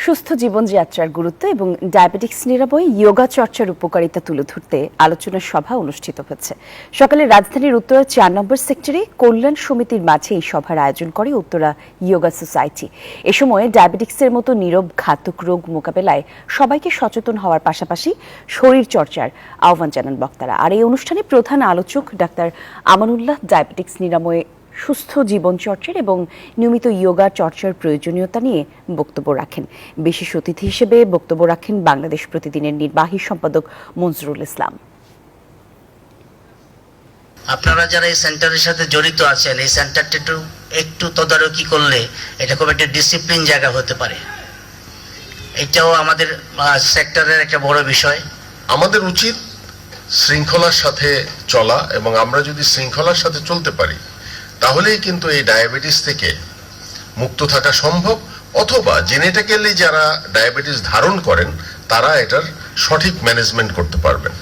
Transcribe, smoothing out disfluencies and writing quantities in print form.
সুস্থ জীবনযাত্রার গুরুত্ব এবং ডায়াবেটিক্স নিরাময়ে যোগা চর্চার উপকারিতা তুলে ধরতে আলোচনা সভা অনুষ্ঠিত হচ্ছে। সকালে রাজধানীর উত্তরা ৪ নম্বর সেক্টরে কল্যাণ সমিতির মাঝে এই সভার আয়োজন করে উত্তরা যোগা সোসাইটি। এ সময় ডায়াবেটিক্সের মতো নীরব ঘাতক রোগ মোকাবেলায় সবাইকে সচেতন হওয়ার পাশাপাশি শরীর চর্চার আহ্বান জানান বক্তারা। আর এই অনুষ্ঠানে প্রধান আলোচক ডাক্তার আমানুল্লাহ ডায়াবেটিক্স নিরাময়ে সুস্থ জীবনচর্চার এবং নিয়মিত যোগা চর্চার প্রয়োজনীয়তা নিয়ে বক্তব্য রাখেন। বিশেষ অতিথি হিসেবে বক্তব্য রাখেন বাংলাদেশ প্রতিদিনের নির্বাহী সম্পাদক মনজুরুল ইসলাম। আপনারা যারা এই সেন্টারের সাথে জড়িত আছেন, এই সেন্টারটা একটু তদারকি করলে এটা খুব একটা ডিসিপ্লিন জায়গা হতে পারে। এটাও আমাদের সেক্টরের একটা বড় বিষয়। আমাদের উচিত শৃঙ্খলার সাথে চলা, এবং আমরা যদি শৃঙ্খলার সাথে চলতে পারি তাহলেই কিন্তু এই ডায়াবেটিস থেকে মুক্ত থাকা সম্ভব, অথবা জেনেটিক্যালি যারা ডায়াবেটিস ধারণ করেন তারা এটার সঠিক ম্যানেজমেন্ট করতে পারবেন।